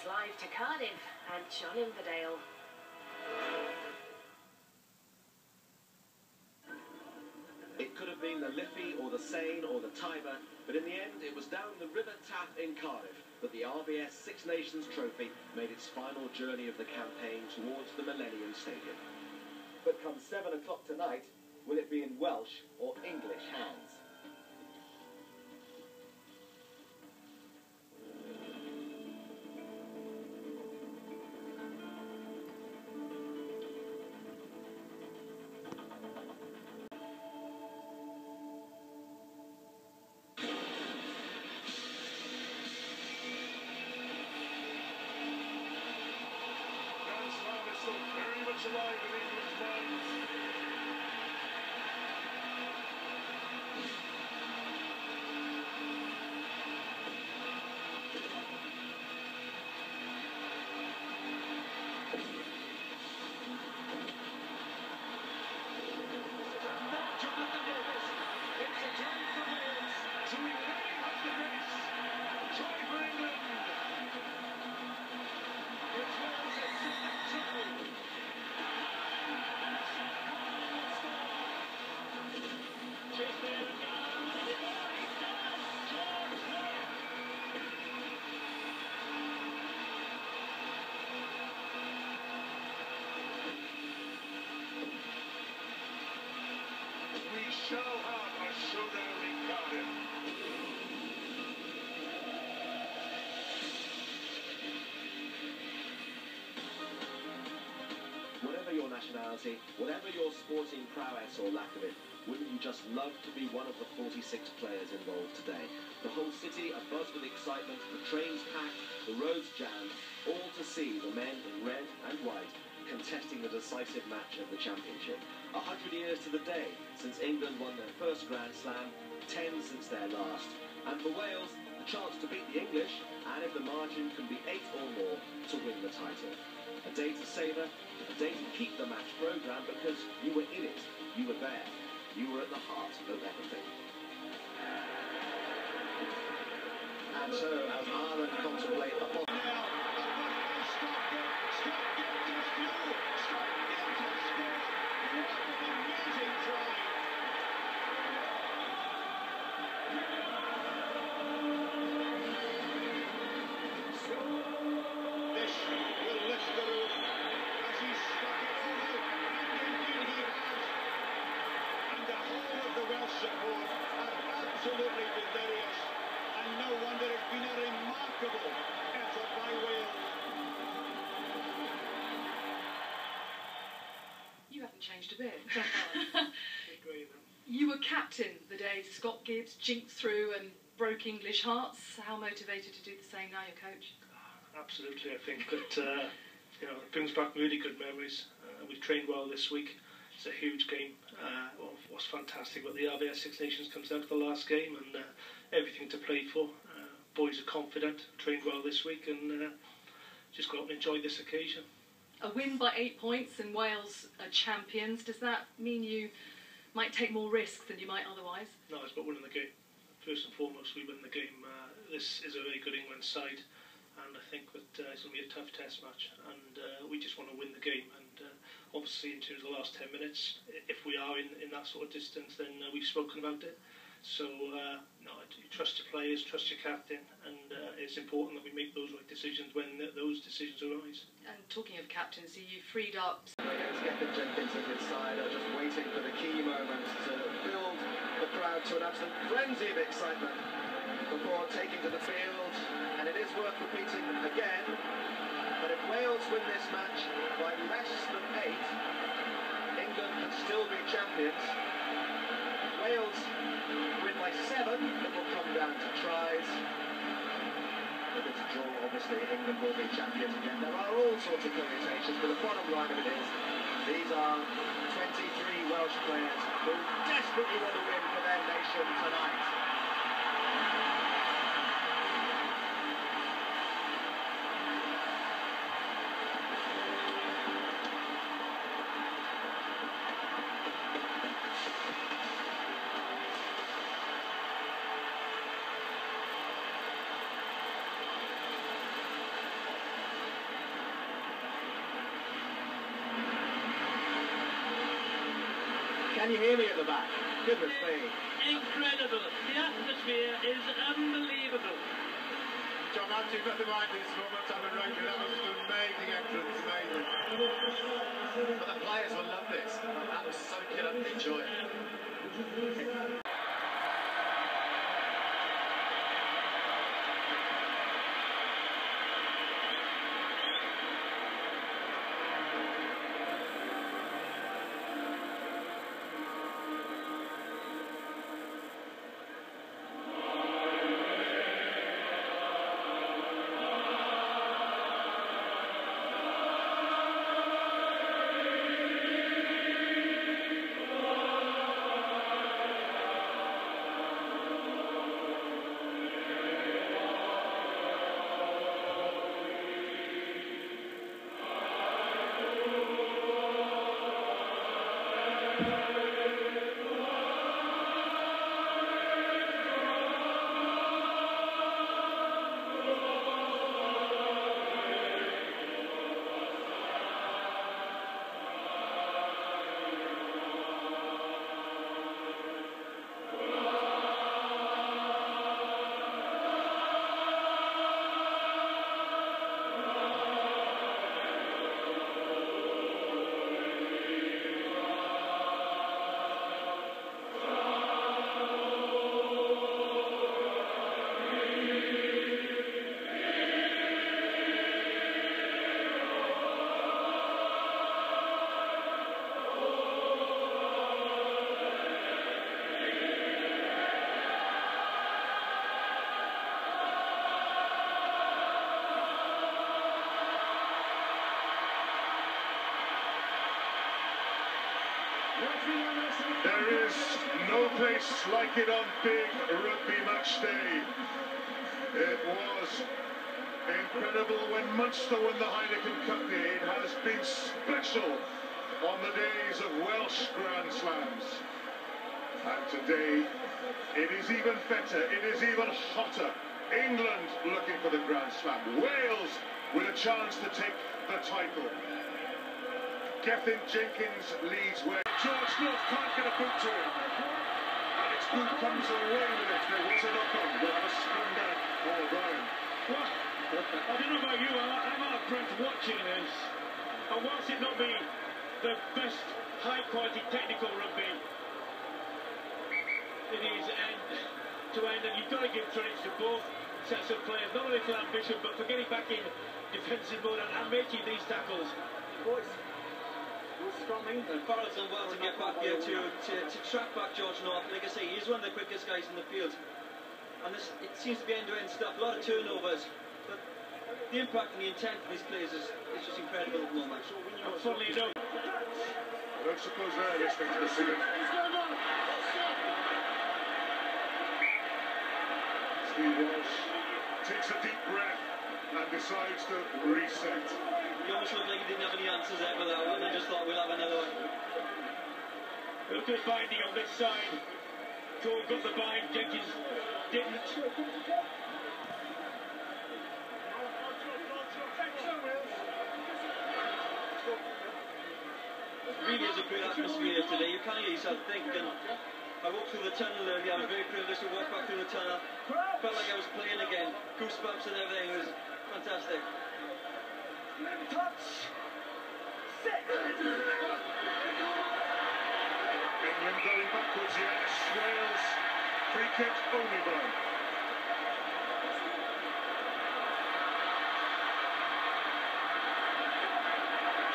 live to Cardiff and John Inverdale. It could have been the Liffey or the Seine or the Tiber, but in the end it was down the River Taff in Cardiff that the RBS Six Nations Trophy made its final journey of the campaign towards the Millennium Stadium. But come 7 o'clock tonight, will it be in Welsh or English hands? Very much alive in England's minds. Not Jonathan Davis. It's a try for Wales to remain off the race. Try for England. It's Wales at second try. We shall have a showdown in Cardiff. Whatever your nationality, whatever your sporting prowess or lack of it, wouldn't you just love to be one of the 46 players involved today? The whole city abuzz with excitement, the trains packed, the roads jammed, all to see the men in red and white contesting the decisive match of the championship. 100 years to the day since England won their first Grand Slam, 10 since their last. And for Wales, the chance to beat the English, and if the margin can be 8 or more, to win the title. A day to savour, a day to keep the match programme because you were in it, you were there, you were at the heart of everything. And so, as Ireland contemplate upon... Support are absolutely delirious, and no wonder it's been a remarkable effort by Wales. You haven't changed a bit. You were captain the day Scott Gibbs jinked through and broke English hearts. How motivated to do the same now, your coach? Absolutely, I think that it brings back really good memories. We've trained well this week. It's a huge game. What's fantastic about the RBS Six Nations comes down to the last game and everything to play for. Boys are confident, trained well this week, and just go out and enjoy this occasion. A win by 8 points and Wales are champions. Does that mean you might take more risks than you might otherwise? No, it's about winning the game. First and foremost, we win the game. This is a very good England side, and I think that it's going to be a tough test match, and we just want to win the game. And obviously, in terms of the last 10 minutes, if we are in that sort of distance, then we've spoken about it. So, you trust your players, trust your captain, and it's important that we make those right decisions when those decisions arise. And talking of captaincy, you freed up... Against Gethin Jenkins and his side are just waiting for the key moments to build the crowd to an absolute frenzy of excitement before taking to the field. And it is worth repeating again that if Wales win this match by less than 8, England can still be champions. If Wales win by 7, it will come down to tries. If it's a draw, obviously England will be champions again. There are all sorts of permutations, but the bottom line of it is these are 23 Welsh players who desperately want to win for their nation tonight. Can you hear me at the back? Goodness me. Incredible. The atmosphere is unbelievable. John, I've seen nothing like this moment. I've been right. That was just an amazing entrance, amazing. But the players will love this. That was soak it up and enjoy it. There is no place like it on big rugby match day. It was incredible when Munster won the Heineken Cup. It has been special on the days of Welsh Grand Slams. And today, it is even better, it is even hotter. England looking for the Grand Slam. Wales with a chance to take the title. Gethin Jenkins leads Wales. George North can't get a boot to him. And its boot comes away with it. There was a knock-on. We'll have a spin back for Brian. Well, I don't know about you, I'm out of breath watching this. And whilst it not be the best high-quality technical rugby, it is end to end, and you've got to give credit to both sets of players, not only for ambition, but for getting back in defensive mode and making these tackles. Boys. Farrell's done well to get back here to track back George North. Like I say, he's one of the quickest guys in the field. And this, it seems to be end-to-end stuff, a lot of turnovers. But the impact and the intent of these players is just incredible at the moment. And funnily enough, I don't suppose they're listening to the singer. Steve Walsh takes a deep breath and decides to reset. He almost looked like he didn't have any answers there for that one and just thought we'll have another one. look at binding on this side. Cole got the bind, Jenkins didn't. Really is a great atmosphere today. You can't hear yourself think. And I walked through the tunnel earlier. I was very privileged to walk back through the tunnel. Felt like I was playing again. Goosebumps and everything. It was fantastic. Touch. England going backwards, yes. Wales, free kick only by.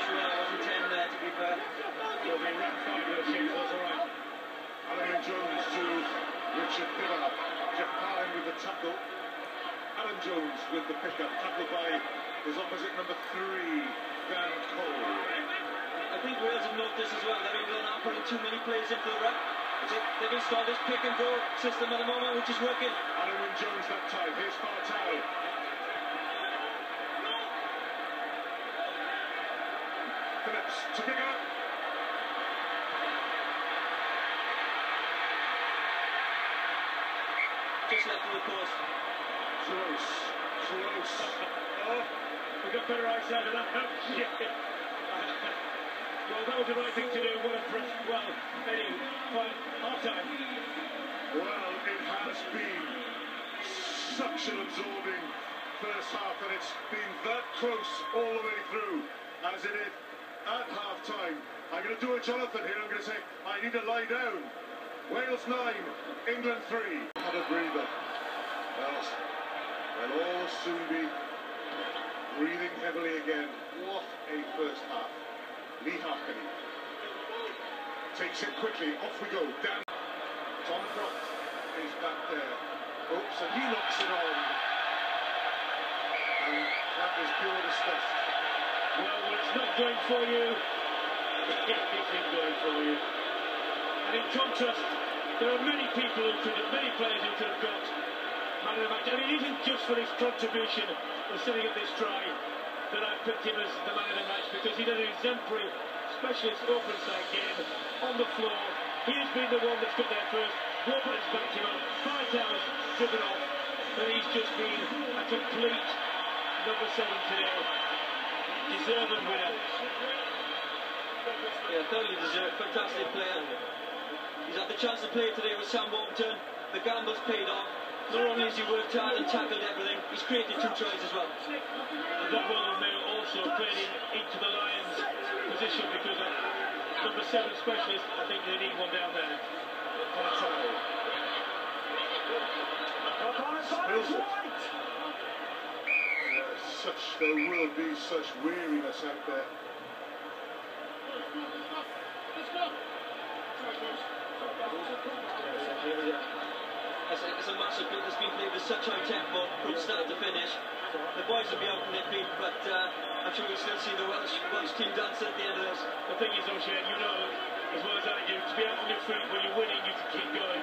Sure, I wasn't 10 there, to be fair. You'll be round 5 of those things, that's alright. Alan Jones to Richard Pivar. Jeff Parling with the tackle. Alan Jones with the pickup. Tackled by his opposite number 3, Dan Cole. I think Wales have noticed as well that England aren't putting too many players into the ruck. They've installed this pick and go system at the moment, which is working. Alan Jones that time. Here's Fartal. Phillips to pick up. Just left of the post. Close. Oh, We've got better eyesight than that. Shit. Well, that was the right thing to do. What a press. Well, anyway, fine. Half-time. Well, it has been such an absorbing first half, and it's been that close all the way through as it is at half-time. I'm going to do a Jonathan here. I'm going to say, I need to lie down. Wales 9, England 3. Have a breather. Well, they'll all soon be breathing heavily again. What a first half. Lee Harkney takes it quickly. Off we go. Down. Tom Croft is back there. Oops, and he knocks it on. And that is pure disgust. Well, when it's not going for you, it isn't going for you. And in contrast, there are many people who could have, many players who could have got man of the match. And it isn't just for his contribution of setting up this try that I picked him as the man of the match, because he did an exemplary specialist open side game on the floor. He has been the one that's got there first. Warburton's backed him up, 5 towers driven off, but he's just been a complete number 7 today. Deserving winner. Yeah, totally deserved. Fantastic player. He's had the chance to play today with Sam Warburton. The gamble's paid off. Not only has he worked hard and tackled everything, he's created 2 tries as well. And that will now also played him into the Lions' position, because of number 7 specialist, I think they need one down there. There will be such weariness out there. It's a massive bit that's been played with such high tempo from start to finish. The boys will be out on their feet, but I'm sure we'll still see the Welsh team dance at the end of this. The thing is, O'Shea, you know as well as I do, to be out on your feet when you're winning, you can keep going.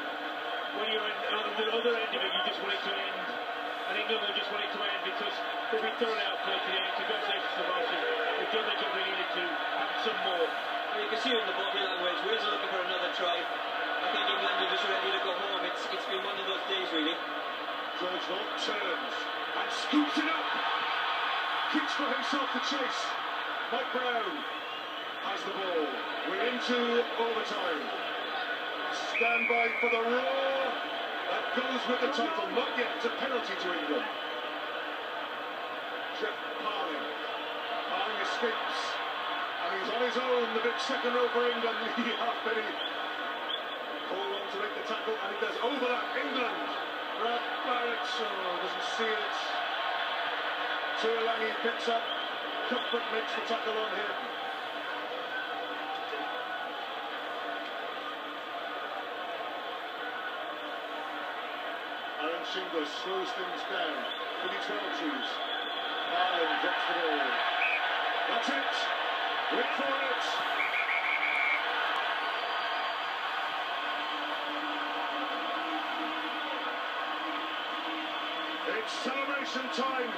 When you're on the other end of it, you just want it to end. And England will just want it to end because they've been thrown out for today. Congratulations to the Welsh. They've done the job they needed to, and some more. Well, you can see it in the body language. Wales are looking for another try. I think England are just ready to go home. It's been one of those days, really. George Lott turns and scoops it up. Kicks for himself to chase. Mike Brown has the ball. We're into overtime. Stand by for the roar. That goes with the title. Not yet. It's a penalty to England. Jeff Parling. Parling escapes. And he's on his own. The big second row for England. Lee Halfpenny. Hold on to make the tackle. And it does overlap. England. Brad Barrett. Doesn't see it. Tuolangi picks up. Cuthbert makes the tackle on him. Aaron Shingler slows things down. Could he 12 choose? Ireland drops the ball. That's it. Wait for it. It's celebration time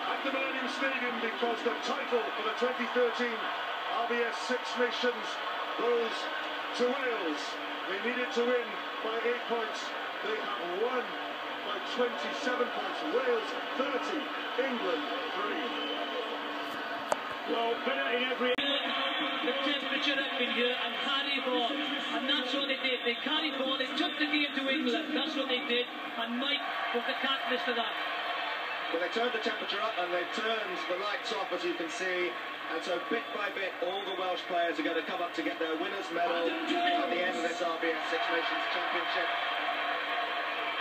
at the Millennium Stadium, because the title for the 2013 RBS Six Nations goes to Wales. They needed to win by 8 points. They have won by 27 points. Wales 30, England 3. Well, better in every... The temperature up in here and carry ball, and that's what they did. They carried ball, they took the game to England, that's what they did, and Mike was the catalyst for that. Well, they turned the temperature up and they turned the lights off, as you can see, and so bit by bit all the Welsh players are going to come up to get their winner's medal at the end of this RBS Six Nations Championship.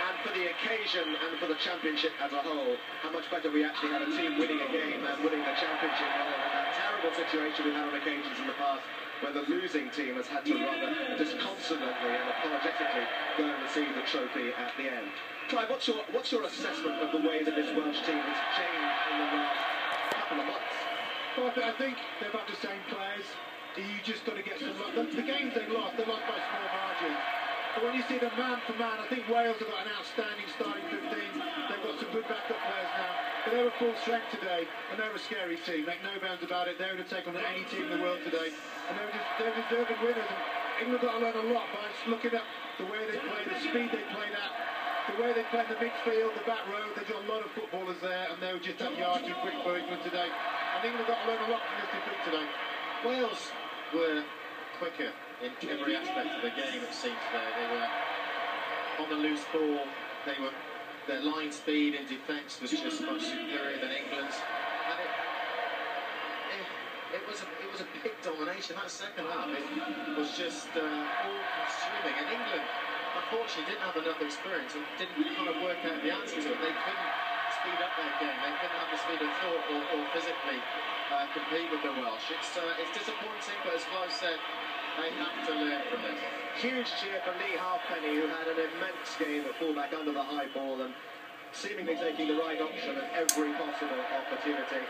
And for the occasion and for the championship as a whole, how much better we actually had a team winning a game and winning the championship rather than that terrible situation we've had on occasions in the past where the losing team has had to rather disconsolately and apologetically go and receive the trophy at the end. Clive, what's your assessment of the way that this Welsh team has changed in the last couple of months? Well, I think they're about the same players. You just got to get some luck. The games they lost by small margins. But when you see them man for man, I think Wales have got an outstanding starting 15. They've got some good backup players now. But they were full strength today, and they're a scary team. Make no bounds about it. They would have taken on any team in the world today. And they're deserving winners. And England got to learn a lot by just looking at the way they play, the speed they played at, the way they play in the midfield, the back row. They've got a lot of footballers there, and they were just that yard too quick for England today. And England got to learn a lot from this defeat today. Wales were quicker in every aspect of the game, it seemed today. They were on the loose ball, their line speed in defence was just much superior than England's. And it was a big domination. That second half, it was just all-consuming. And England, unfortunately, didn't have enough experience and didn't kind of work out the answer to it. They couldn't speed up their game. They couldn't have the speed of thought or physically compete with the Welsh. It's disappointing, but as Clive said, they have to learn from this. Huge cheer for Lee Halfpenny, who had an immense game at fullback under the high ball and seemingly taking the right option at every possible opportunity.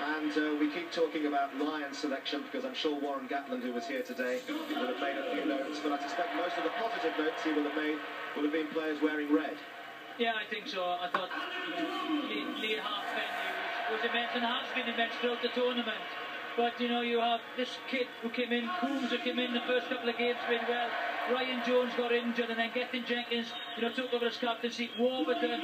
And we keep talking about Lions selection because I'm sure Warren Gatland, who was here today, would have made a few notes, but I suspect most of the positive notes he would have made would have been players wearing red. Yeah, I think so. I thought Lee Halfpenny was immense and has been immense throughout the tournament. But, you know, you have this kid who came in, Coombs, who came in the first couple of games, played well. Ryan Jones got injured, and then Gethin Jenkins, you know, took over his captaincy. Warburton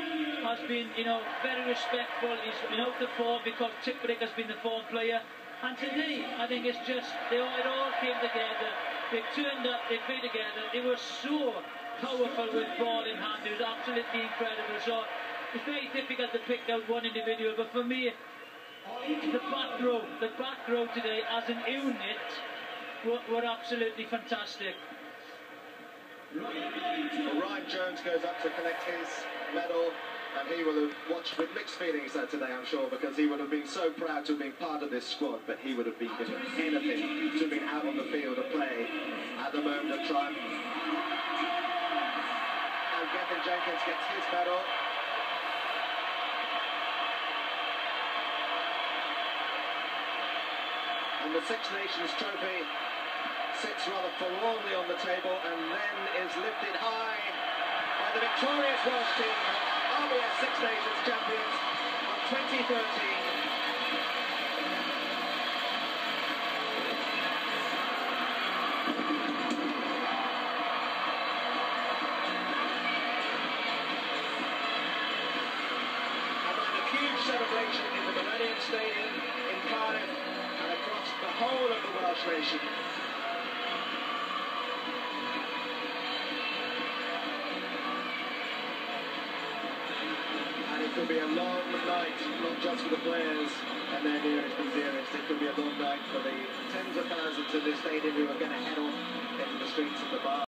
has been, you know, very respectful. He's been out of form because Tipperick has been the form player. And today, I think it's just, it all came together. They turned up, they played together. They were so powerful with ball in hand. It was absolutely incredible. So it's very difficult to pick out one individual, but for me, the back row today as an unit were absolutely fantastic. Well, Ryan Jones goes up to collect his medal, and he will have watched with mixed feelings today, I'm sure, because he would have been so proud to have been part of this squad, but he would have been given anything to have been out on the field of play at the moment of triumph. And Gethin Jenkins gets his medal. And the Six Nations trophy sits rather forlornly on the table and then is lifted high by the victorious Welsh team, RBS Six Nations champions of 2013. And then a huge celebration in the Millennium Stadium in Cardiff and across the whole of the Welsh nation. And it could be a long night, not just for the players and their nearest and dearest. It could be a long night for the tens of thousands in this stadium who are going to head off into the streets of the bar.